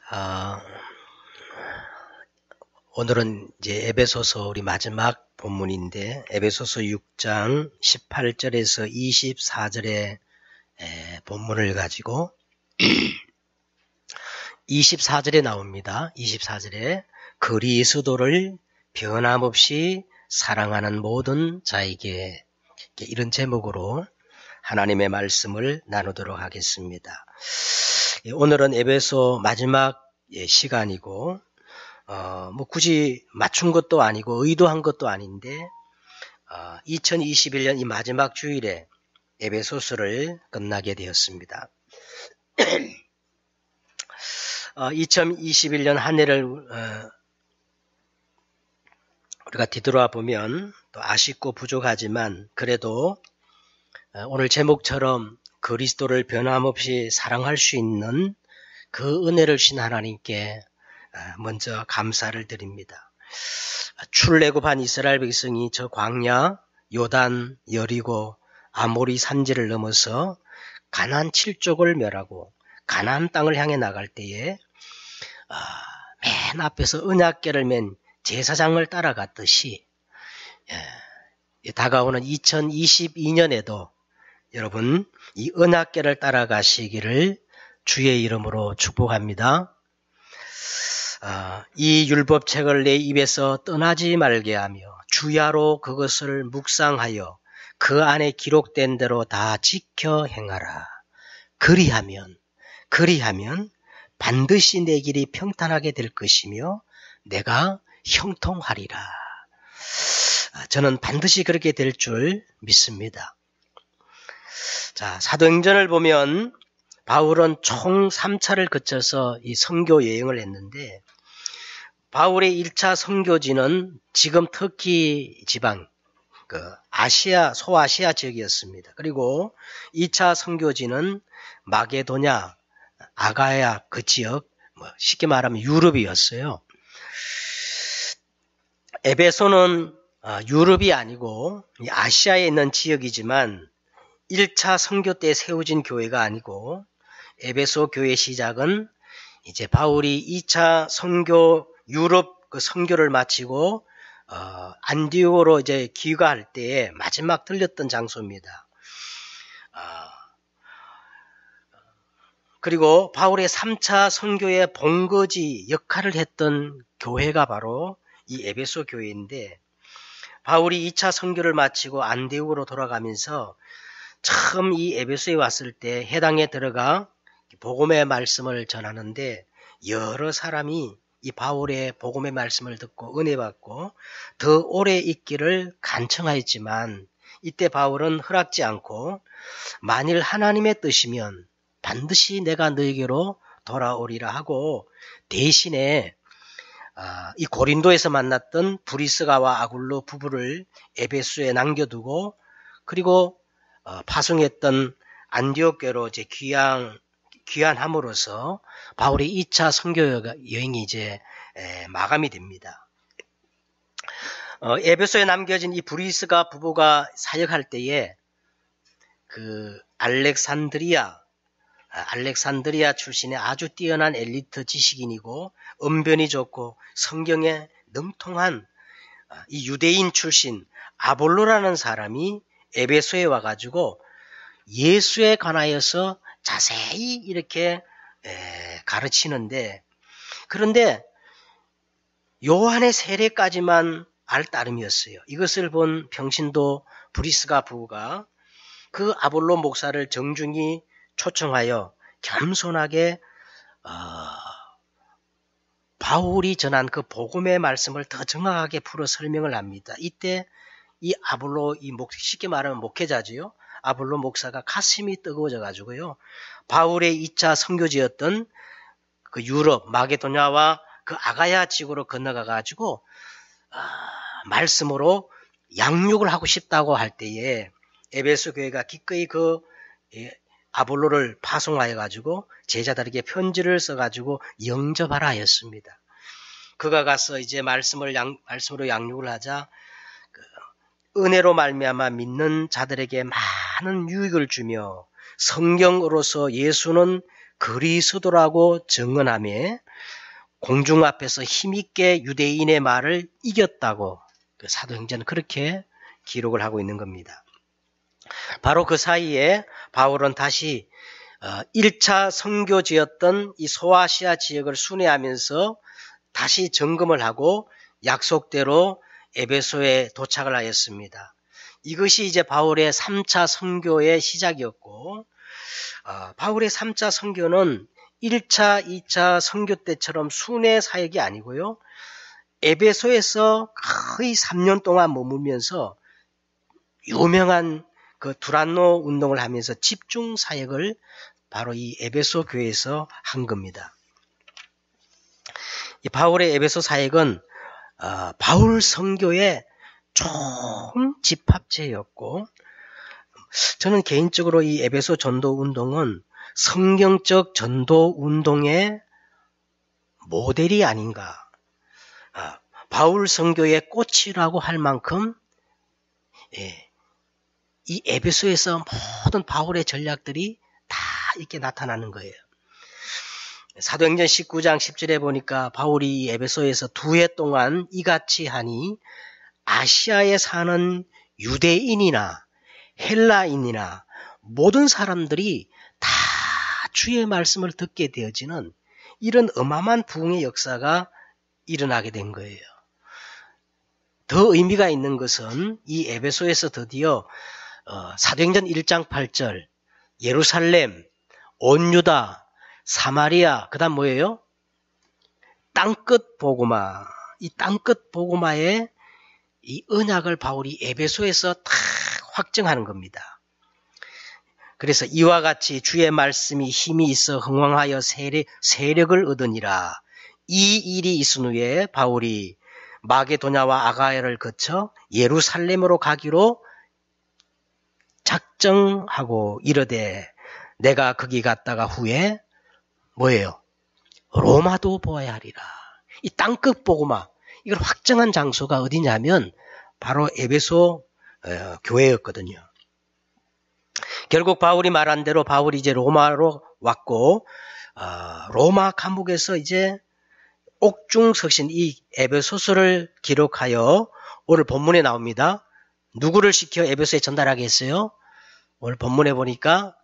아, 오늘은 이제 에베소서 우리 마지막 본문인데 에베소서 6장 18절에서 24절의 본문을 가지고 24절에 나옵니다. 24절에 그리스도를 변함없이 사랑하는 모든 자에게, 이런 제목으로 하나님의 말씀을 나누도록 하겠습니다. 오늘은 에베소 마지막 시간이고 굳이 맞춘 것도 아니고 의도한 것도 아닌데 2021년 이 마지막 주일에 에베소서를 끝나게 되었습니다. 2021년 한 해를 우리가 뒤돌아 보면 또 아쉽고 부족하지만 그래도 오늘 제목처럼 그리스도를 변함없이 사랑할 수 있는 그 은혜를 주신 하나님께 먼저 감사를 드립니다. 출애굽한 이스라엘 백성이 저 광야, 요단, 여리고, 아모리 산지를 넘어서 가나안 7족을 멸하고 가나안 땅을 향해 나갈 때에 맨 앞에서 언약궤를 맨 제사장을 따라갔듯이 다가오는 2022년에도 여러분 이 언약궤를 따라가시기를 주의 이름으로 축복합니다. 이 율법책을 내 입에서 떠나지 말게 하며 주야로 그것을 묵상하여 그 안에 기록된 대로 다 지켜 행하라. 그리하면 반드시 내 길이 평탄하게 될 것이며 내가 형통하리라. 저는 반드시 그렇게 될 줄 믿습니다. 자, 사도행전을 보면 바울은 총 3차를 거쳐서 이 선교 여행을 했는데 바울의 1차 선교지는 지금 터키 지방, 아시아, 소아시아 지역이었습니다. 그리고 2차 선교지는 마게도냐, 아가야 그 지역, 쉽게 말하면 유럽이었어요. 에베소는 유럽이 아니고 아시아에 있는 지역이지만 1차 선교 때 세워진 교회가 아니고 에베소 교회 시작은 이제 바울이 2차 선교 유럽 그 선교를 마치고 안디오로 이제 귀가할 때에 마지막 들렸던 장소입니다. 그리고 바울의 3차 선교의 본거지 역할을 했던 교회가 바로 이 에베소 교회인데 바울이 2차 선교를 마치고 안디오로 돌아가면서 처음 이 에베소에 왔을 때 해당에 들어가 복음의 말씀을 전하는데 여러 사람이 이 바울의 복음의 말씀을 듣고 은혜 받고 더 오래 있기를 간청하였지만 이때 바울은 허락지 않고 만일 하나님의 뜻이면 반드시 내가 너에게로 돌아오리라 하고 대신에 이 고린도에서 만났던 브리스가와 아굴로 부부를 에베소에 남겨두고 그리고 파송했던 안디옥교로 이제 귀환함으로써 바울의 2차 선교 여행이 이제 마감이 됩니다. 에베소에 남겨진 이 브리스가 부부가 사역할 때에 그 알렉산드리아 출신의 아주 뛰어난 엘리트 지식인이고 언변이 좋고 성경에 능통한 이 유대인 출신 아볼로라는 사람이 에베소에 와가지고 예수에 관하여서 자세히 이렇게 가르치는데 그런데 요한의 세례까지만 알 따름이었어요. 이것을 본 평신도 브리스가 부부가 그 아볼로 목사를 정중히 초청하여 겸손하게 바울이 전한 그 복음의 말씀을 더 정확하게 풀어 설명을 합니다. 이때 이 아볼로 쉽게 말하면 목회자지요. 아볼로 목사가 가슴이 뜨거워져 가지고요. 바울의 2차 선교지였던 그 유럽 마게도냐와 그 아가야 지구로 건너가 가지고 말씀으로 양육을 하고 싶다고 할 때에 에베소 교회가 기꺼이 그 아볼로를 파송하여 가지고 제자들에게 편지를 써 가지고 영접하라 하였습니다. 그가 가서 이제 말씀으로 양육을 하자 은혜로 말미암아 믿는 자들에게 많은 유익을 주며 성경으로서 예수는 그리스도라고 증언하며 공중 앞에서 힘있게 유대인의 말을 이겼다고 그 사도행전은 그렇게 기록을 하고 있는 겁니다. 바로 그 사이에 바울은 다시 1차 선교지였던 이 소아시아 지역을 순회하면서 다시 점검을 하고 약속대로 에베소에 도착을 하였습니다. 이것이 이제 바울의 3차 선교의 시작이었고, 바울의 3차 선교는 1차, 2차 선교 때처럼 순회 사역이 아니고요. 에베소에서 거의 3년 동안 머물면서 유명한 그 두란노 운동을 하면서 집중 사역을 바로 이 에베소 교회에서 한 겁니다. 이 바울의 에베소 사역은 바울 선교의 총 집합체였고, 저는 개인적으로 이 에베소 전도 운동은 성경적 전도 운동의 모델이 아닌가. 바울 선교의 꽃이라고 할 만큼 이 에베소에서 모든 바울의 전략들이 다 이렇게 나타나는 거예요. 사도행전 19장 10절에 보니까 바울이 에베소에서 2해 동안 이같이 하니 아시아에 사는 유대인이나 헬라인이나 모든 사람들이 다 주의 말씀을 듣게 되어지는 이런 어마어마한 부흥의 역사가 일어나게 된 거예요. 더 의미가 있는 것은 이 에베소에서 드디어 사도행전 1장 8절 예루살렘, 온 유다, 사마리아, 그 다음 뭐예요? 땅끝 복음화. 이 땅끝 복음화의 이 언약을 바울이 에베소에서 다 확정하는 겁니다. 그래서 이와 같이 주의 말씀이 힘이 있어 흥왕하여 세력을 얻으니라. 이 일이 있은 후에 바울이 마게도냐와 아가야를 거쳐 예루살렘으로 가기로 작정하고 이르되 내가 거기 갔다가 후에 뭐예요? 로마도 보아야 하리라. 이 땅끝 복음화, 이걸 확정한 장소가 어디냐면 바로 에베소 교회였거든요. 결국 바울이 말한 대로 바울이 이제 로마로 왔고 로마 감옥에서 이제 옥중석신 이 에베소서를 기록하여 오늘 본문에 나옵니다. 누구를 시켜 에베소에 전달하게 했어요? 오늘 본문에 보니까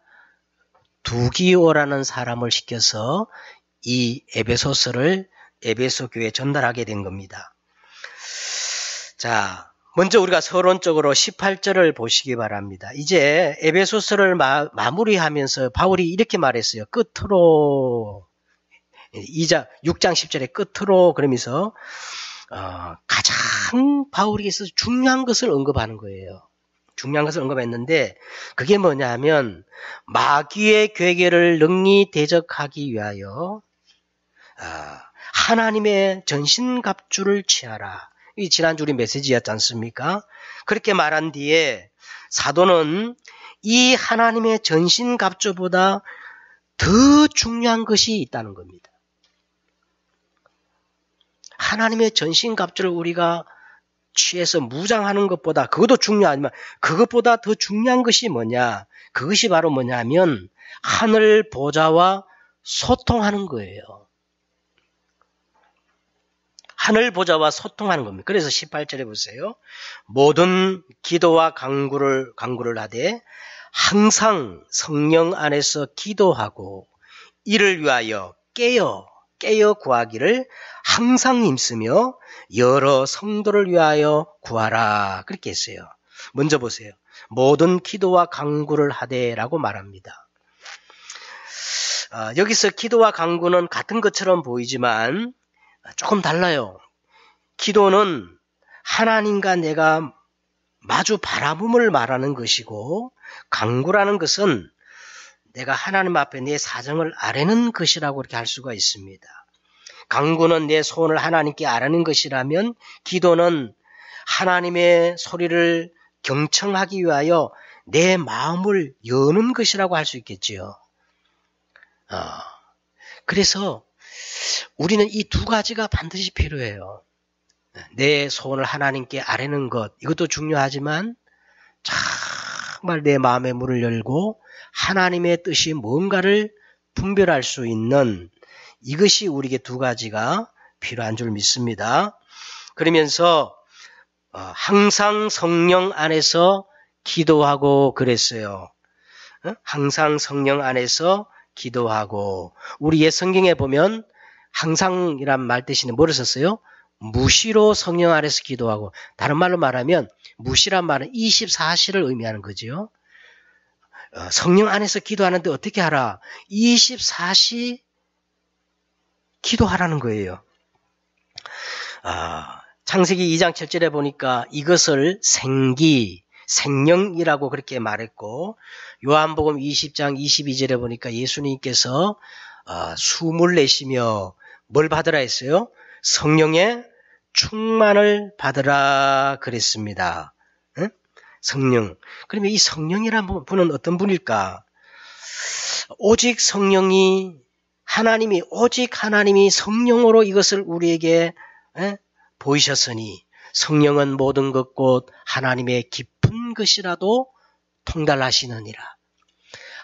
두기오라는 사람을 시켜서 이 에베소서를 에베소 교회에 전달하게 된 겁니다. 자, 먼저 우리가 서론적으로 18절을 보시기 바랍니다. 이제 에베소서를 마무리하면서 바울이 이렇게 말했어요. 끝으로 6장 10절의 끝으로 그러면서 가장 바울이 있어서 중요한 것을 언급하는 거예요. 중요한 것을 언급했는데 그게 뭐냐 하면 마귀의 괴계를 능히 대적하기 위하여 하나님의 전신갑주를 취하라. 이 지난주 우리 메시지였지 않습니까? 그렇게 말한 뒤에 사도는 이 하나님의 전신갑주보다 더 중요한 것이 있다는 겁니다. 하나님의 전신갑주를 우리가 취해서 무장하는 것보다 그것도 중요하지만 그것보다 더 중요한 것이 뭐냐? 그것이 바로 뭐냐면 하늘 보좌와 소통하는 거예요. 하늘 보좌와 소통하는 겁니다. 그래서 18절에 보세요. 모든 기도와 간구를 하되 항상 성령 안에서 기도하고 이를 위하여 깨어 구하기를 항상 힘쓰며 여러 성도를 위하여 구하라. 그렇게 했어요. 먼저 보세요. 모든 기도와 간구를 하되라고 말합니다. 여기서 기도와 간구는 같은 것처럼 보이지만 조금 달라요. 기도는 하나님과 내가 마주 바라봄을 말하는 것이고 간구라는 것은 내가 하나님 앞에 내 사정을 아뢰는 것이라고 이렇게 할 수가 있습니다. 간구는 내 소원을 하나님께 아뢰는 것이라면 기도는 하나님의 소리를 경청하기 위하여 내 마음을 여는 것이라고 할 수 있겠지요. 그래서 우리는 이 두 가지가 반드시 필요해요. 내 소원을 하나님께 아뢰는 것, 이것도 중요하지만 정말 내 마음의 문을 열고 하나님의 뜻이 뭔가를 분별할 수 있는 이것이 우리에게 두 가지가 필요한 줄 믿습니다. 그러면서 항상 성령 안에서 기도하고 그랬어요. 항상 성령 안에서 기도하고, 우리 옛 성경에 보면 항상이란 말 대신에 뭐를 썼어요? 무시로 성령 안에서 기도하고, 다른 말로 말하면 무시란 말은 24시를 의미하는 거죠. 성령 안에서 기도하는데 어떻게 하라? 24시 기도하라는 거예요. 창세기 2장 7절에 보니까 이것을 생명이라고 그렇게 말했고, 요한복음 20장 22절에 보니까 예수님께서 숨을 내쉬며 뭘 받으라 했어요? 성령의 충만을 받으라 그랬습니다. 응? 성령. 그러면 이 성령이라는 분은 어떤 분일까? 오직 하나님이 성령으로 이것을 우리에게 보이셨으니, 성령은 모든 것 곧 하나님의 깊은 것이라도 통달하시느니라.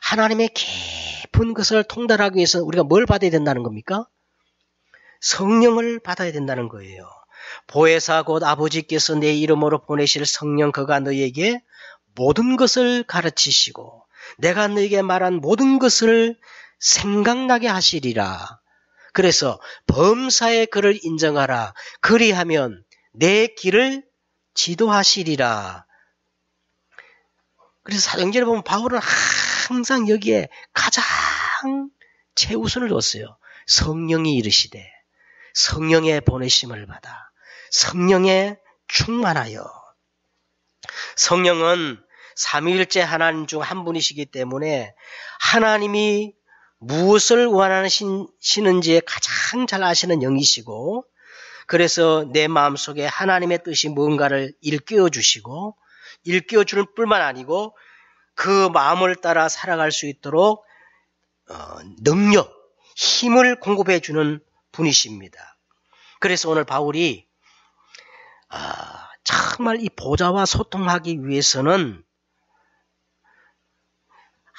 하나님의 깊은 것을 통달하기 위해서 우리가 뭘 받아야 된다는 겁니까? 성령을 받아야 된다는 거예요. 보혜사 곧 아버지께서 내 이름으로 보내실 성령, 그가 너희에게 모든 것을 가르치시고 내가 너희에게 말한 모든 것을 생각나게 하시리라. 그래서 범사의 그를 인정하라. 그리하면 내 길을 지도하시리라. 그래서 사도행전에 보면 바울은 항상 여기에 가장 최우선을 뒀어요. 성령이 이르시되 성령의 보내심을 받아 성령에 충만하여. 성령은 삼위일체 하나님 중 한 분이시기 때문에 하나님이 무엇을 원하시는지 가장 잘 아시는 영이시고, 그래서 내 마음속에 하나님의 뜻이 뭔가를 일깨워 주시고, 일깨워 주는 뿐만 아니고 그 마음을 따라 살아갈 수 있도록 능력, 힘을 공급해 주는 분이십니다. 그래서 오늘 바울이 정말 이 보좌와 소통하기 위해서는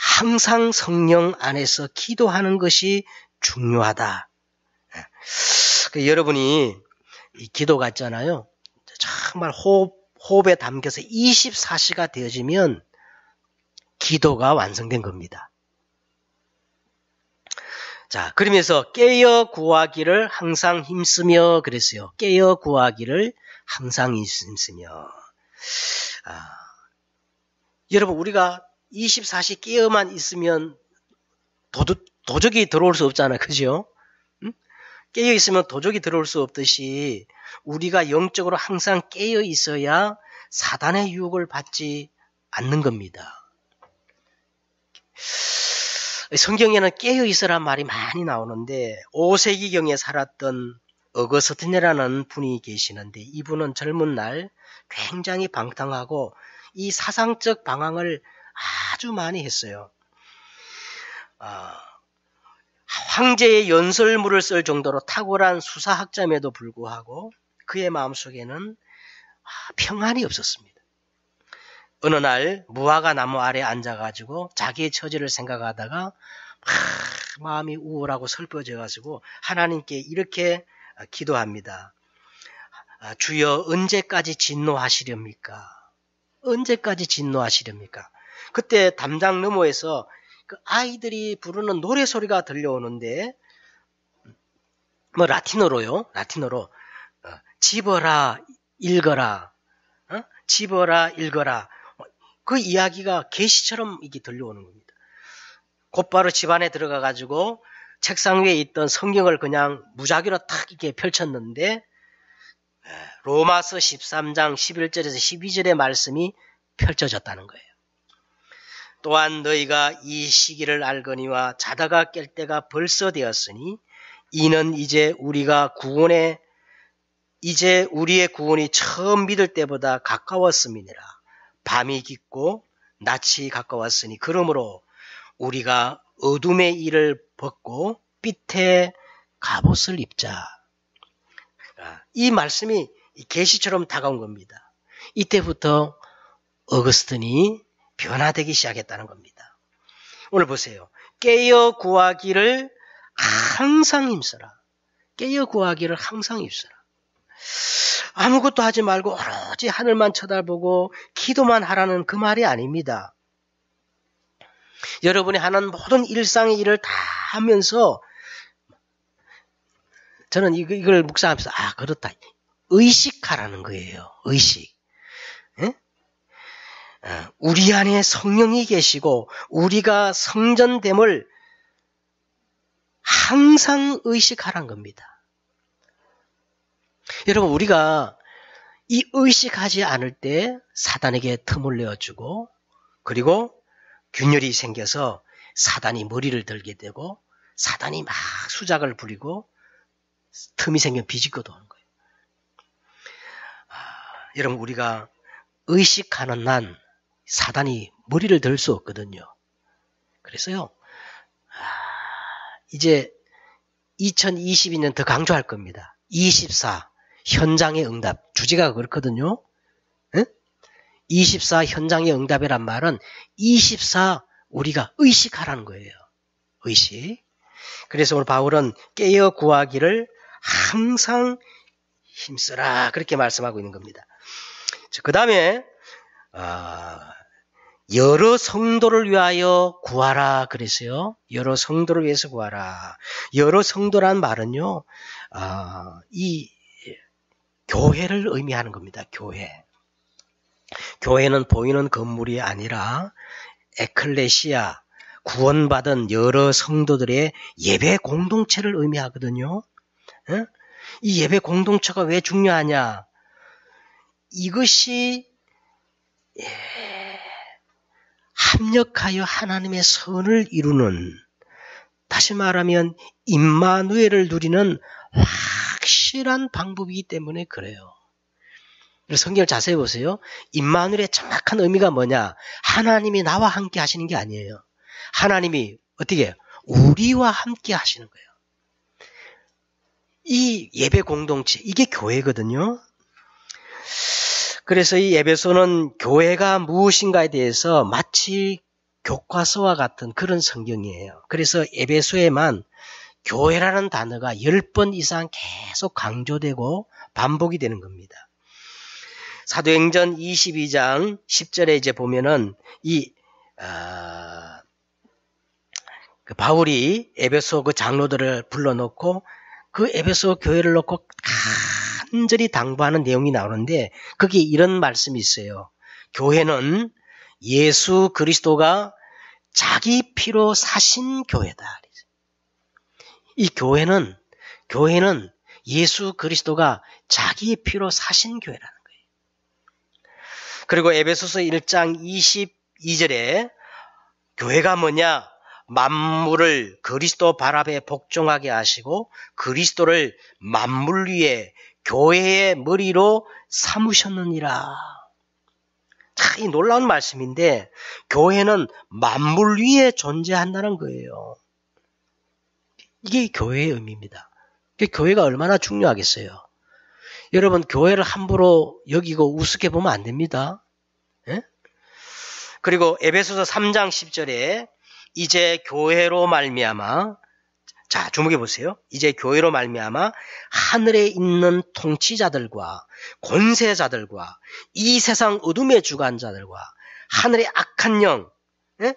항상 성령 안에서 기도하는 것이 중요하다. 여러분이 이 기도가 있잖아요. 정말 호흡에 담겨서 24시가 되어지면 기도가 완성된 겁니다. 자, 그러면서 깨어 구하기를 항상 힘쓰며 그랬어요. 깨어 구하기를 항상 힘쓰며. 여러분, 우리가 24시 깨어만 있으면 도적이 들어올 수 없잖아요. 그죠? 깨어 있으면 도적이 들어올 수 없듯이 우리가 영적으로 항상 깨어 있어야 사단의 유혹을 받지 않는 겁니다. 성경에는 깨어 있으란 말이 많이 나오는데 5세기경에 살았던 어거스틴이라는 분이 계시는데, 이분은 젊은 날 굉장히 방탕하고 이 사상적 방황을 아주 많이 했어요. 황제의 연설문을 쓸 정도로 탁월한 수사학자임에도 불구하고 그의 마음속에는 평안이 없었습니다. 어느 날 무화과 나무 아래 앉아가지고 자기의 처지를 생각하다가 마음이 우울하고 슬퍼져가지고 하나님께 이렇게 기도합니다. 주여, 언제까지 진노하시렵니까? 언제까지 진노하시렵니까? 그때 담장 너머에서 그 아이들이 부르는 노래소리가 들려오는데, 라틴어로 집어라 읽어라, 집어라 읽어라, 그 이야기가 계시처럼 이게 들려오는 겁니다. 곧바로 집 안에 들어가가지고 책상 위에 있던 성경을 그냥 무작위로 탁 이렇게 펼쳤는데, 로마서 13장 11절에서 12절의 말씀이 펼쳐졌다는 거예요. 또한 너희가 이 시기를 알거니와 자다가 깰 때가 벌써 되었으니 이는 이제 우리의 구원이 처음 믿을 때보다 가까웠음이니라. 밤이 깊고 낮이 가까웠으니 그러므로 우리가 어둠의 일을 벗고 빛의 갑옷을 입자. 이 말씀이 계시처럼 다가온 겁니다. 이때부터 어거스틴이 변화되기 시작했다는 겁니다. 오늘 보세요. 깨어 구하기를 항상 힘써라. 깨어 구하기를 항상 힘써라. 아무것도 하지 말고 오로지 하늘만 쳐다보고 기도만 하라는 그 말이 아닙니다. 여러분이 하는 모든 일상의 일을 다 하면서 저는 이걸 묵상하면서 그렇다. 의식하라는 거예요. 의식. 예? 우리 안에 성령이 계시고 우리가 성전됨을 항상 의식하라는 겁니다. 여러분, 우리가 이 의식하지 않을 때 사단에게 틈을 내어주고, 그리고 균열이 생겨서 사단이 머리를 들게 되고, 사단이 막 수작을 부리고, 틈이 생겨 비집고 도는 거예요. 여러분, 우리가 의식하는 난 사단이 머리를 들 수 없거든요. 그래서요, 이제 2022년 더 강조할 겁니다. 24 현장의 응답. 주제가 그렇거든요. 응? 24 현장의 응답이란 말은 24 우리가 의식하라는 거예요. 의식. 그래서 오늘 바울은 깨어 구하기를 항상 힘써라. 그렇게 말씀하고 있는 겁니다. 그 다음에 여러 성도를 위하여 구하라 그랬어요. 여러 성도를 위해서 구하라. 여러 성도란 말은요, 이 교회를 의미하는 겁니다. 교회. 교회는 보이는 건물이 아니라 에클레시아, 구원받은 여러 성도들의 예배 공동체를 의미하거든요. 이 예배 공동체가 왜 중요하냐? 이것이 합력하여 하나님의 선을 이루는, 다시 말하면 임마누엘을 누리는 확실한 방법이기 때문에 그래요. 성경을 자세히 보세요. 임마누엘의 정확한 의미가 뭐냐? 하나님이 나와 함께 하시는 게 아니에요. 하나님이 어떻게 해요? 우리와 함께 하시는 거예요. 이 예배 공동체, 이게 교회거든요. 그래서 이 에베소는 교회가 무엇인가에 대해서 마치 교과서와 같은 그런 성경이에요. 그래서 에베소에만 교회라는 단어가 10번 이상 계속 강조되고 반복이 되는 겁니다. 사도행전 22장 10절에 이제 보면은 그 바울이 에베소 그 장로들을 불러놓고 그 에베소 교회를 놓고 간절히 당부하는 내용이 나오는데 거기 이런 말씀이 있어요. 교회는 예수 그리스도가 자기 피로 사신 교회다. 이 교회는 예수 그리스도가 자기 피로 사신 교회라는 거예요. 그리고 에베소서 1장 22절에 교회가 뭐냐? 만물을 그리스도 발 앞에 복종하게 하시고 그리스도를 만물 위에 교회의 머리로 삼으셨느니라. 참 이 놀라운 말씀인데 교회는 만물 위에 존재한다는 거예요. 이게 교회의 의미입니다. 교회가 얼마나 중요하겠어요. 여러분, 교회를 함부로 여기고 우습게 보면 안 됩니다. 예? 그리고 에베소서 3장 10절에 이제 교회로 말미암아, 자 주목해 보세요. 이제 교회로 말미암아 하늘에 있는 통치자들과 권세자들과 이 세상 어둠의 주관자들과 하늘의 악한 영, 예?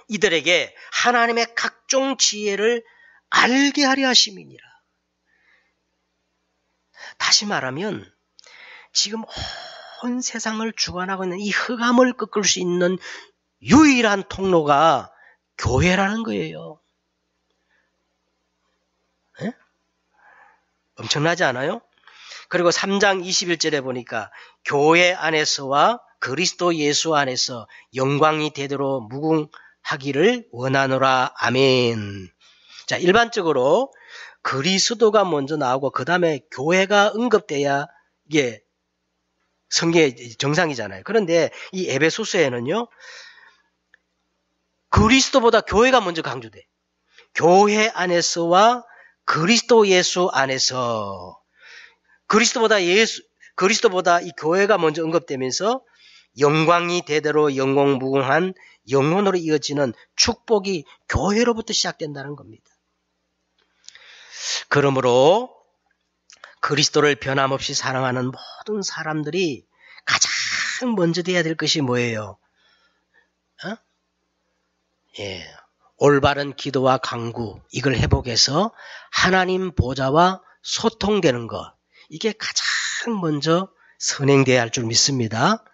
이들에게 하나님의 각종 지혜를 알게 하려 하심이니라. 다시 말하면 지금 온 세상을 주관하고 있는 이 흑암을 꺾을 수 있는 유일한 통로가 교회라는 거예요. 네? 엄청나지 않아요? 그리고 3장 21절에 보니까 교회 안에서와 그리스도 예수 안에서 영광이 되도록 무궁하기를 원하노라. 아멘. 자, 일반적으로 그리스도가 먼저 나오고 그 다음에 교회가 언급돼야 이게 성경의 정상이잖아요. 그런데 이 에베소서에는요, 그리스도보다 교회가 먼저 강조돼. 교회 안에서와 그리스도 예수 안에서 그리스도보다 이 교회가 먼저 언급되면서 영광이 대대로 영광무궁한 영혼으로 이어지는 축복이 교회로부터 시작된다는 겁니다. 그러므로 그리스도를 변함없이 사랑하는 모든 사람들이 가장 먼저 돼야 될 것이 뭐예요? 올바른 기도와 간구, 이걸 회복해서 하나님 보좌와 소통되는 것, 이게 가장 먼저 선행돼야 할 줄 믿습니다.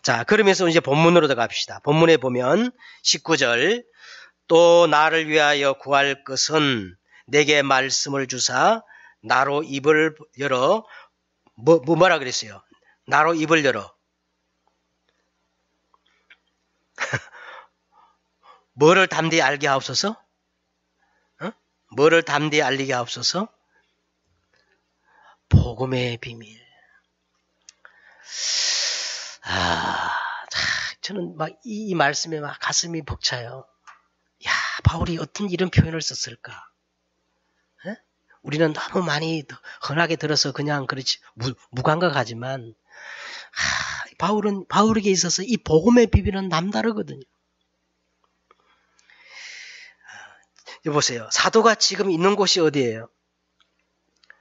자, 그러면서 이제 본문으로 들어갑시다. 본문에 보면 19절, 또 나를 위하여 구할 것은 내게 말씀을 주사 나로 입을 열어, 뭐라 그랬어요? 나로 입을 열어. 뭐를 담대히 알게 하옵소서? 뭐를 담대히 알리게 하옵소서? 복음의 비밀. 저는 막 이 말씀에 막 가슴이 벅차요. 야, 바울이 어떤 이런 표현을 썼을까? 우리는 너무 많이 흔하게 들어서 그냥 그렇지 무감각하지만 바울에게 있어서 이 복음의 비밀은 남다르거든요. 여보세요. 사도가 지금 있는 곳이 어디예요?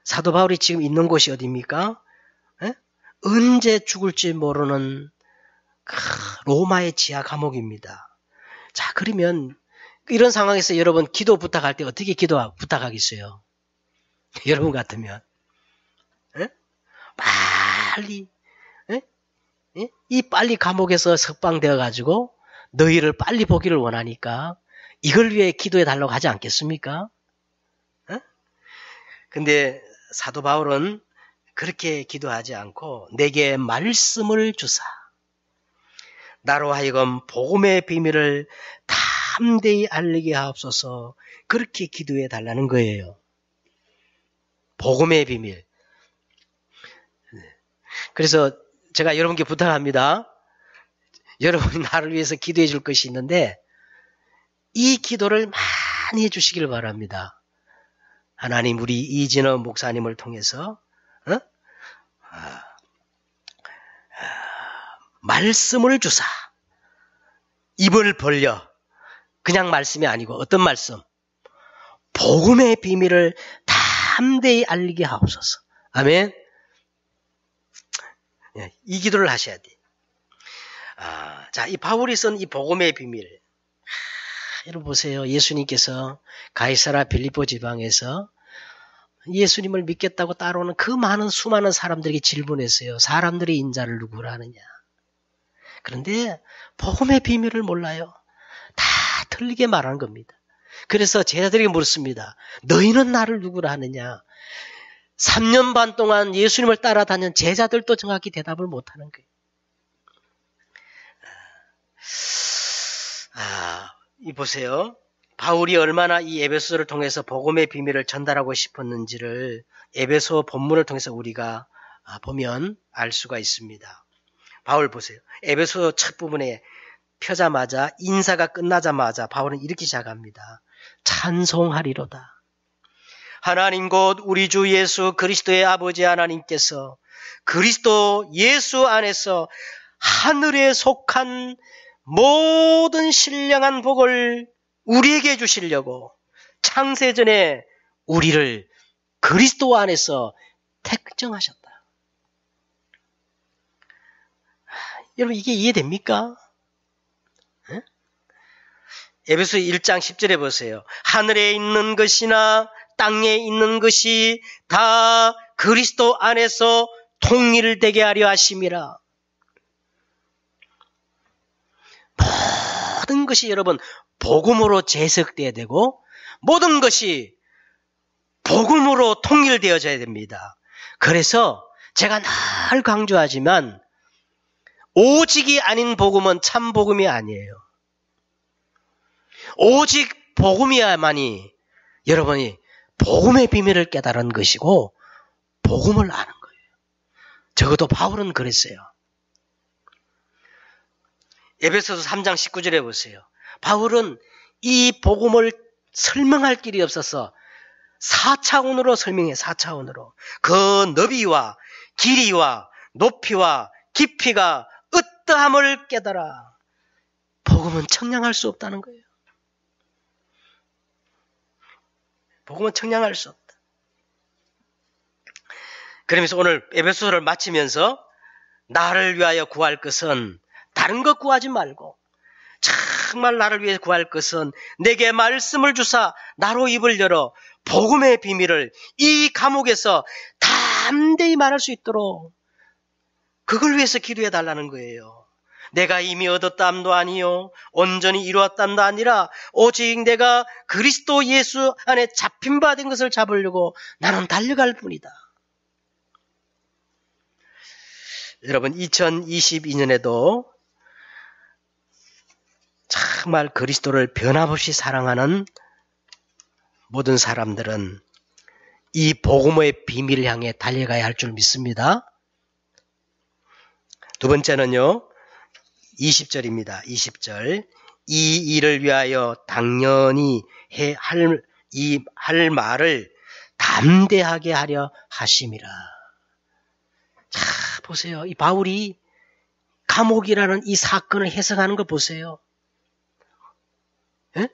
사도 바울이 지금 있는 곳이 어디입니까? 언제 죽을지 모르는 로마의 지하 감옥입니다. 자, 그러면 이런 상황에서 여러분 기도 부탁할 때 어떻게 부탁하겠어요? 여러분 같으면 빨리 빨리 감옥에서 석방되어 가지고 너희를 빨리 보기를 원하니까 이걸 위해 기도해 달라고 하지 않겠습니까? 근데 사도 바울은 그렇게 기도하지 않고 내게 말씀을 주사 나로 하여금 복음의 비밀을 담대히 알리게 하옵소서, 그렇게 기도해 달라는 거예요. 복음의 비밀. 그래서 제가 여러분께 부탁합니다. 여러분이 나를 위해서 기도해 줄 것이 있는데 이 기도를 많이 해주시길 바랍니다. 하나님, 우리 이진호 목사님을 통해서 말씀을 주사 입을 벌려. 그냥 말씀이 아니고 어떤 말씀? 복음의 비밀을 담대히 알리게 하옵소서. 아멘. 이 기도를 하셔야 돼. 자, 이 바울이 쓴 이 복음의 비밀. 여러분 보세요. 예수님께서 가이사라 빌립보 지방에서 예수님을 믿겠다고 따라오는 그 수많은 사람들에게 질문했어요. 사람들의 인자를 누구라 하느냐. 그런데 복음의 비밀을 몰라요. 다 틀리게 말하는 겁니다. 그래서 제자들에게 물었습니다. 너희는 나를 누구라 하느냐. 3년 반 동안 예수님을 따라다닌 제자들도 정확히 대답을 못하는 거예요. 이 보세요. 바울이 얼마나 이 에베소를 통해서 복음의 비밀을 전달하고 싶었는지를 에베소 본문을 통해서 우리가 보면 알 수가 있습니다. 바울 보세요. 에베소 첫 부분에 펴자마자 인사가 끝나자마자 바울은 이렇게 시작합니다. 찬송하리로다. 하나님 곧 우리 주 예수 그리스도의 아버지 하나님께서 그리스도 예수 안에서 하늘에 속한 모든 신령한 복을 우리에게 주시려고 창세전에 우리를 그리스도 안에서 택정하셨다. 여러분, 이게 이해됩니까? 에베소 1장 10절에 보세요. 하늘에 있는 것이나 땅에 있는 것이 다 그리스도 안에서 통일되게 하려 하심이라. 모든 것이 여러분 복음으로 재석되어야 되고 모든 것이 복음으로 통일되어져야 됩니다. 그래서 제가 늘 강조하지만 오직이 아닌 복음은 참 복음이 아니에요. 오직 복음이야만이 여러분이 복음의 비밀을 깨달은 것이고 복음을 아는 거예요. 적어도 바울은 그랬어요. 에베소서 3장 19절에 보세요. 바울은 이 복음을 설명할 길이 없어서 4차원으로 설명해. 4차원으로. 그 너비와 길이와 높이와 깊이가 어떠함을 깨달아. 복음은 청량할 수 없다는 거예요. 복음은 청량할 수 없다. 그러면서 오늘 에베소서를 마치면서 나를 위하여 구할 것은 다른 것 구하지 말고 정말 나를 위해 구할 것은 내게 말씀을 주사 나로 입을 열어 복음의 비밀을 이 감옥에서 담대히 말할 수 있도록 그걸 위해서 기도해 달라는 거예요. 내가 이미 얻었담도 아니요 온전히 이루었담도 아니라 오직 내가 그리스도 예수 안에 잡힌 바 된 것을 잡으려고 나는 달려갈 뿐이다. 여러분 2022년에도 정말 그리스도를 변함없이 사랑하는 모든 사람들은 이 복음의 비밀을 향해 달려가야 할 줄 믿습니다. 두 번째는요. 20절입니다. 20절. 이 일을 위하여 당연히 할 말을 담대하게 하려 하심이라. 자, 보세요. 이 바울이 감옥이라는 이 사건을 해석하는 거 보세요. 예?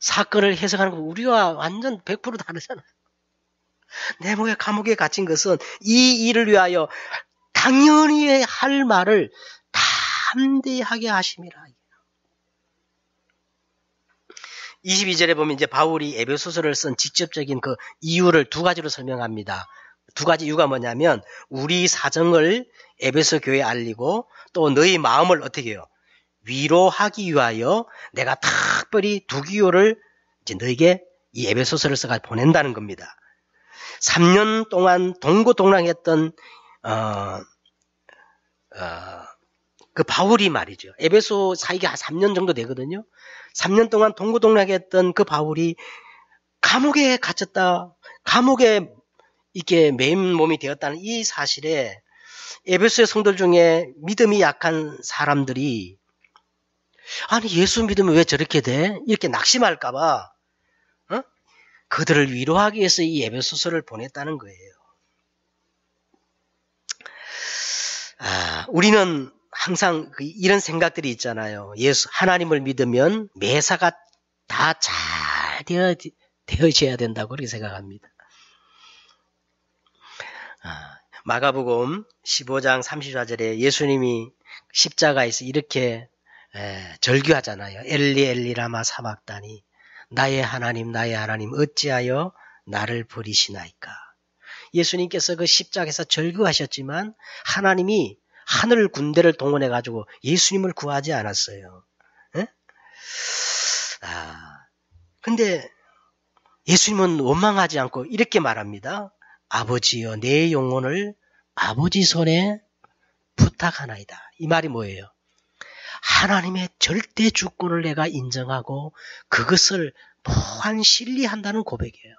사건을 해석하는 거 우리와 완전 100% 다르잖아요. 내 몸에 감옥에 갇힌 것은 이 일을 위하여 당연히 할 말을 담대하게 하심이라. 22절에 보면 이제 바울이 에베소서를 쓴 직접적인 그 이유를 두 가지로 설명합니다. 두 가지 이유가 뭐냐면 우리 사정을 에베소 교회에 알리고 또 너희 마음을 어떻게 해요? 위로하기 위하여 내가 특별히 두기요를 이제 너에게 이 에베소서를 써가지고 보낸다는 겁니다. 3년 동안 동고동락했던 그 바울이 말이죠. 에베소 사이가 한 3년 정도 되거든요. 3년 동안 동고동락했던 그 바울이 감옥에 갇혔다. 감옥에 이렇게 맨몸이 되었다는 이 사실에 에베소의 성도들 중에 믿음이 약한 사람들이 아니 예수 믿으면 왜 저렇게 돼? 이렇게 낙심할까봐 그들을 위로하기 위해서 이 에베소서를 보냈다는 거예요. 우리는 항상 이런 생각들이 있잖아요. 예수 하나님을 믿으면 매사가 다 잘 되어져야 된다고 그렇게 생각합니다. 마가복음 15장 34절에 예수님이 십자가에서 이렇게 절규하잖아요. 엘리 엘리 라마 사막다니 나의 하나님 어찌하여 나를 버리시나이까. 예수님께서 그 십자가에서 절규하셨지만 하나님이 하늘 군대를 동원해가지고 예수님을 구하지 않았어요. 근데 예수님은 원망하지 않고 이렇게 말합니다. 아버지여 내 영혼을 아버지 손에 부탁하나이다. 이 말이 뭐예요? 하나님의 절대 주권을 내가 인정하고 그것을 무한 신뢰한다는 고백이에요.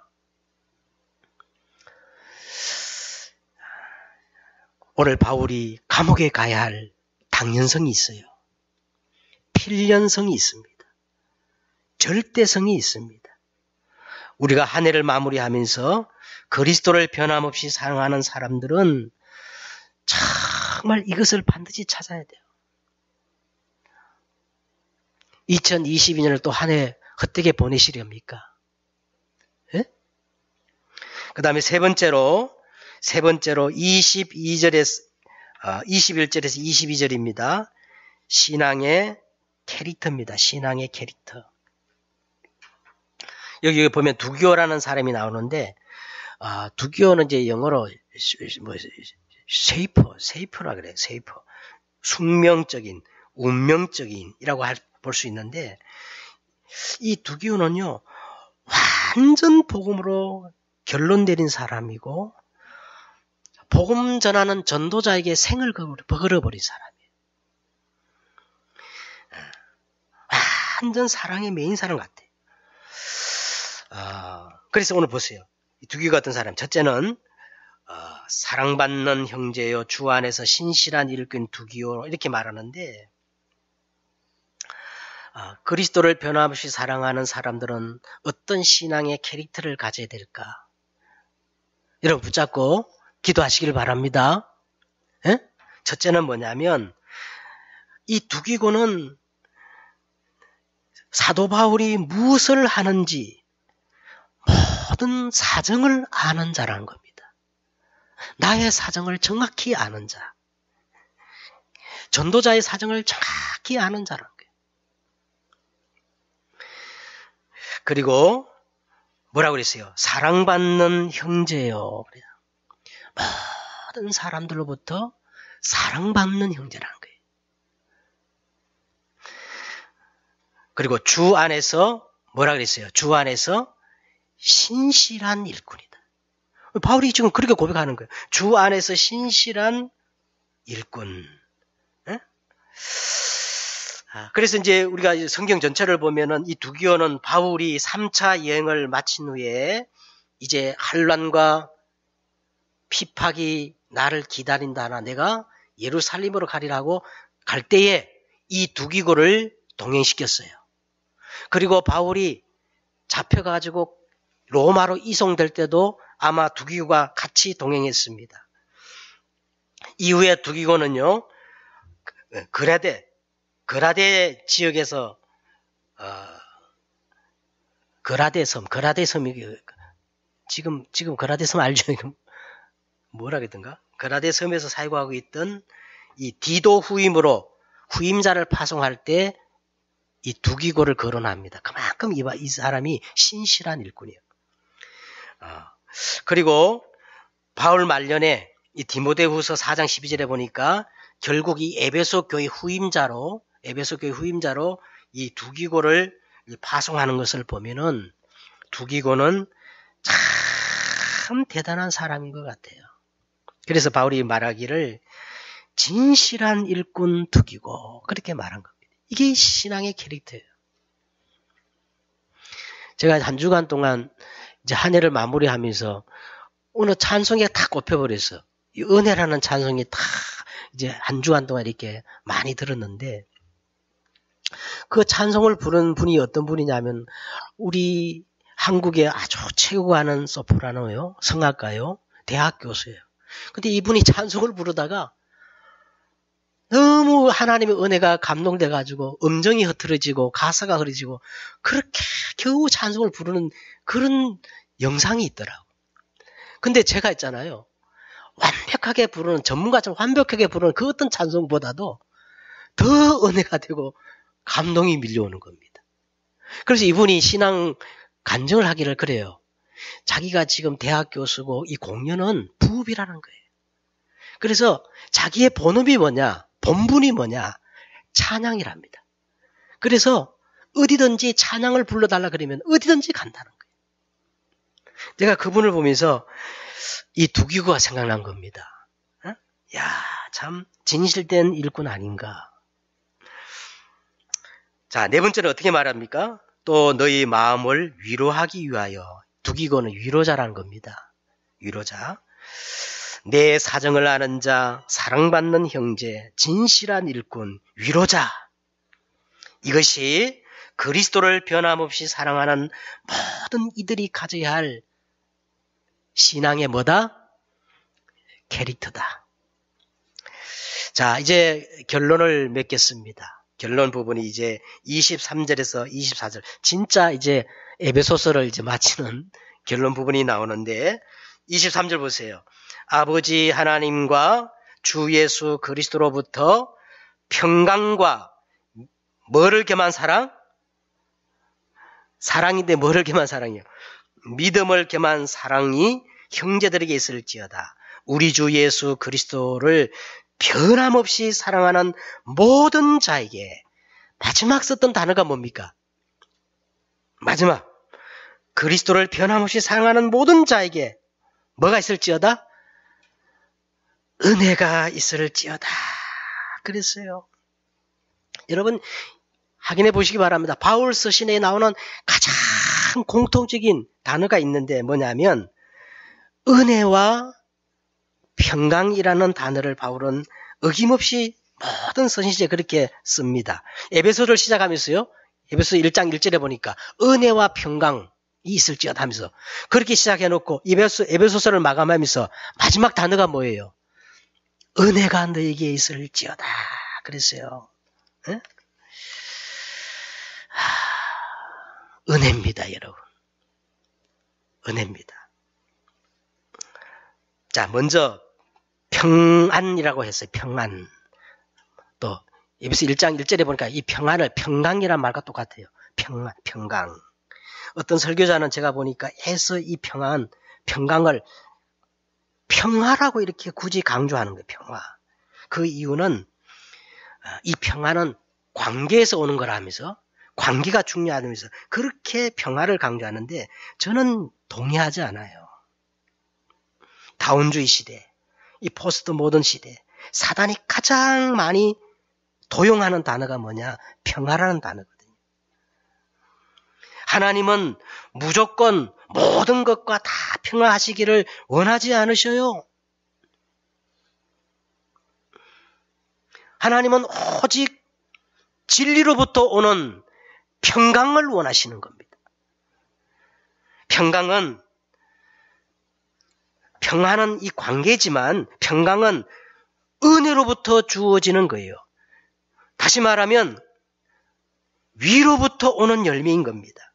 오늘 바울이 감옥에 가야 할 당연성이 있어요. 필연성이 있습니다. 절대성이 있습니다. 우리가 한 해를 마무리하면서 그리스도를 변함없이 사랑하는 사람들은 정말 이것을 반드시 찾아야 돼요. 2022년을 또 한 해 헛되게 보내시렵니까? 예? 그 다음에 세 번째로 21절에서 22절입니다. 신앙의 캐릭터입니다. 신앙의 캐릭터. 여기 보면 두기호라는 사람이 나오는데, 두기호는 이제 영어로 세이퍼라 그래요. 세이퍼. 숙명적인, 운명적인이라고 볼 수 있는데, 이 두기호는요, 완전 복음으로 결론 내린 사람이고, 복음 전하는 전도자에게 생을 걸어버린 사람이에요. 완전 사랑의 메인 사람 같아요. 그래서 오늘 보세요. 이 두기호 같은 사람. 첫째는 사랑받는 형제요 주 안에서 신실한 일꾼 두기호 이렇게 말하는데 그리스도를 변함없이 사랑하는 사람들은 어떤 신앙의 캐릭터를 가져야 될까? 여러분 붙잡고 기도하시길 바랍니다. 에? 첫째는 뭐냐면 이 두기고는 사도 바울이 무엇을 하는지 모든 사정을 아는 자라는 겁니다. 나의 사정을 정확히 아는 자. 전도자의 사정을 정확히 아는 자라는 거예요. 그리고 뭐라고 그랬어요? 사랑받는 형제요. 모든 사람들로부터 사랑받는 형제라는 거예요. 그리고 주 안에서 뭐라 그랬어요? 주 안에서 신실한 일꾼이다. 바울이 지금 그렇게 고백하는 거예요. 주 안에서 신실한 일꾼. 에? 그래서 이제 우리가 성경 전체를 보면은 이 두기오는 바울이 3차 여행을 마친 후에 이제 환난과 핍박이 나를 기다린다나 내가 예루살렘으로 가리라고 갈 때에 이 두기고를 동행시켰어요. 그리고 바울이 잡혀가지고 로마로 이송될 때도 아마 두기고가 같이 동행했습니다. 이후에 두기고는요, 그라데 지역에서 그라데 섬이 지금 그라데 섬 알죠? 뭐라 그랬던가? 그라데 섬에서 살고 있던 이 디도 후임자를 파송할 때 이 두기고를 거론합니다. 그만큼 이 사람이 신실한 일꾼이에요. 그리고 바울 말년에 이 디모데후서 4장 12절에 보니까 결국 이 에베소 교회 후임자로 이 두기고를 파송하는 것을 보면은 두기고는 참 대단한 사람인 것 같아요. 그래서 바울이 말하기를 진실한 일꾼 두기고 그렇게 말한 겁니다. 이게 신앙의 캐릭터예요. 제가 한 주간 동안 이제 한 해를 마무리하면서 어느 찬송에 다 꼽혀버렸어. 이 은혜라는 찬송이 다 이제 한 주간 동안 이렇게 많이 들었는데 그 찬송을 부른 분이 어떤 분이냐면 우리 한국의 아주 최고하는 소프라노요, 성악가요, 대학 교수예요. 근데 이분이 찬송을 부르다가 너무 하나님의 은혜가 감동돼가지고 음정이 흐트러지고 가사가 흐려지고 그렇게 겨우 찬송을 부르는 그런 영상이 있더라고. 근데 제가 있잖아요. 완벽하게 부르는, 전문가처럼 완벽하게 부르는 그 어떤 찬송보다도 더 은혜가 되고 감동이 밀려오는 겁니다. 그래서 이분이 신앙 간증을 하기를 그래요. 자기가 지금 대학 교수고 이 공연은 부업이라는 거예요. 그래서 자기의 본업이 뭐냐? 본분이 뭐냐? 찬양이랍니다. 그래서 어디든지 찬양을 불러달라 그러면 어디든지 간다는 거예요. 제가 그분을 보면서 이 두기고가 생각난 겁니다. 야, 참 진실된 일꾼 아닌가. 자, 네 번째는 어떻게 말합니까? 또 너희 마음을 위로하기 위하여. 두기고는 위로자라는 겁니다. 위로자. 내 사정을 아는 자, 사랑받는 형제, 진실한 일꾼, 위로자. 이것이 그리스도를 변함없이 사랑하는 모든 이들이 가져야 할 신앙의 뭐다? 캐릭터다. 자, 이제 결론을 맺겠습니다. 결론 부분이 이제 23절에서 24절. 진짜 이제 에베소서를 이제 마치는 결론 부분이 나오는데 23절 보세요. 아버지 하나님과 주 예수 그리스도로부터 평강과 뭐를 겸한 사랑? 사랑인데 뭐를 겸한 사랑이요? 믿음을 겸한 사랑이 형제들에게 있을지어다. 우리 주 예수 그리스도를 변함없이 사랑하는 모든 자에게. 마지막 썼던 단어가 뭡니까? 마지막. 그리스도를 변함없이 사랑하는 모든 자에게 뭐가 있을지어다? 은혜가 있을지어다. 그랬어요. 여러분 확인해 보시기 바랍니다. 바울 서신에 나오는 가장 공통적인 단어가 있는데 뭐냐면 은혜와 평강이라는 단어를 바울은 어김없이 모든 서신지에 그렇게 씁니다. 에베소를 시작하면서요. 에베소 1장 1절에 보니까 은혜와 평강이 있을지어다 하면서 그렇게 시작해놓고 에베소서를 마감하면서 마지막 단어가 뭐예요? 은혜가 너에게 있을지어다. 그랬어요. 네? 은혜입니다, 여러분. 은혜입니다. 자, 먼저 평안이라고 했어요. 평안. 또 에베소 1장 1절에 보니까 이 평안을 평강이란 말과 똑같아요. 평강. 어떤 설교자는 제가 보니까 해서 이 평강을 평화라고 이렇게 굳이 강조하는 거예요. 평화. 그 이유는 이 평화는 관계에서 오는 거라면서, 관계가 중요하다면서 그렇게 평화를 강조하는데 저는 동의하지 않아요. 다운주의 시대, 이 포스트 모던 시대, 사단이 가장 많이 도용하는 단어가 뭐냐? 평화라는 단어거든요. 하나님은 무조건 모든 것과 다 평화하시기를 원하지 않으셔요. 하나님은 오직 진리로부터 오는 평강을 원하시는 겁니다. 평화는 이 관계지만 평강은 은혜로부터 주어지는 거예요. 다시 말하면 위로부터 오는 열매인 겁니다.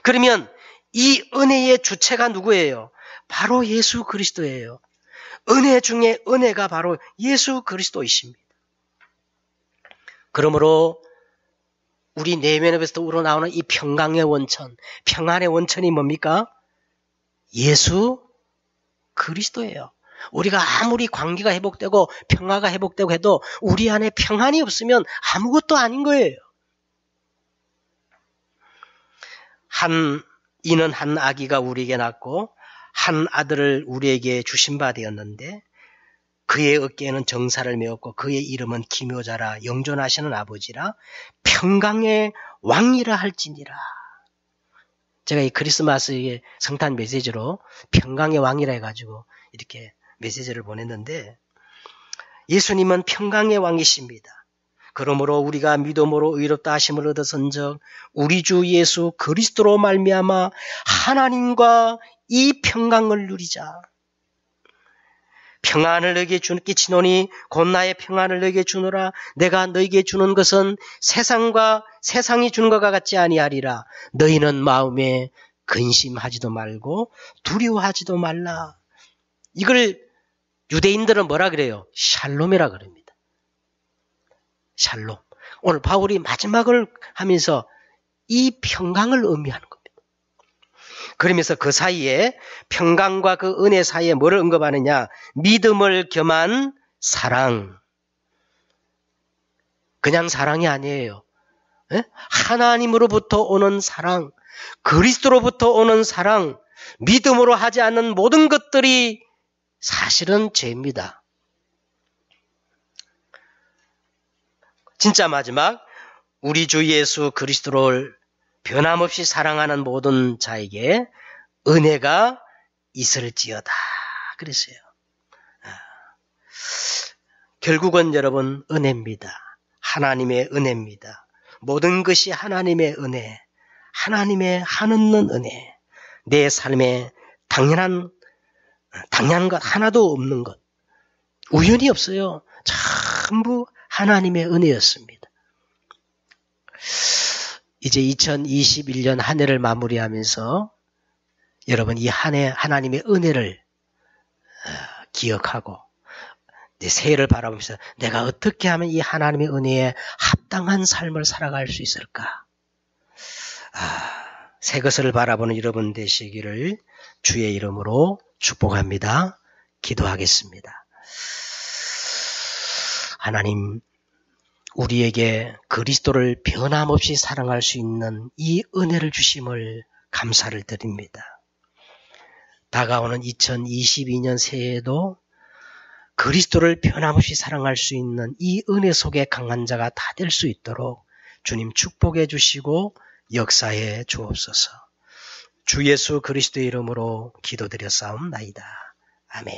그러면 이 은혜의 주체가 누구예요? 바로 예수 그리스도예요. 은혜 중에 은혜가 바로 예수 그리스도이십니다. 그러므로 우리 내면에서 우러나오는 이 평강의 원천, 평안의 원천이 뭡니까? 예수 그리스도예요. 우리가 아무리 관계가 회복되고 평화가 회복되고 해도 우리 안에 평안이 없으면 아무것도 아닌 거예요. 이는 한 아기가 우리에게 낳고 한 아들을 우리에게 주신 바 되었는데 그의 어깨에는 정사를 메었고 그의 이름은 기묘자라 영존하시는 아버지라 평강의 왕이라 할지니라. 제가 이 크리스마스의 성탄 메시지로 평강의 왕이라 해가지고 이렇게 메시지를 보냈는데 예수님은 평강의 왕이십니다. 그러므로 우리가 믿음으로 의롭다 하심을 얻었은즉 우리 주 예수 그리스도로 말미암아 하나님과 이 평강을 누리자. 평안을 너에게 끼치노니 곧 나의 평안을 너에게 주노라. 내가 너에게 주는 것은 세상이 주는 것과 같지 아니하리라. 너희는 마음에 근심하지도 말고 두려워하지도 말라. 이걸 유대인들은 뭐라 그래요? 샬롬이라 그럽니다. 샬롬. 오늘 바울이 마지막을 하면서 이 평강을 의미하는 겁니다. 그러면서 그 사이에 평강과 그 은혜 사이에 뭐를 언급하느냐? 믿음을 겸한 사랑. 그냥 사랑이 아니에요. 하나님으로부터 오는 사랑, 그리스도로부터 오는 사랑, 믿음으로 하지 않는 모든 것들이 사실은 죄입니다. 진짜 마지막, 우리 주 예수 그리스도를 변함없이 사랑하는 모든 자에게 은혜가 있을지어다. 그랬어요. 결국은 여러분 은혜입니다. 하나님의 은혜입니다. 모든 것이 하나님의 은혜, 하나님의 한없는 은혜, 내 삶에 당연한 것 하나도 없는 것, 우연이 없어요. 전부 하나님의 은혜였습니다. 이제 2021년 한 해를 마무리하면서 여러분 이 한 해 하나님의 은혜를 기억하고 이제 새해를 바라보면서 내가 어떻게 하면 이 하나님의 은혜에 합당한 삶을 살아갈 수 있을까? 새 것을 바라보는 여러분 되시기를 주의 이름으로 축복합니다. 기도하겠습니다. 하나님, 우리에게 그리스도를 변함없이 사랑할 수 있는 이 은혜를 주심을 감사를 드립니다. 다가오는 2022년 새해에도 그리스도를 변함없이 사랑할 수 있는 이 은혜 속에 강한 자가 다 될 수 있도록 주님 축복해 주시고 역사해 주옵소서. 주 예수 그리스도의 이름으로 기도드렸사옵나이다. 아멘.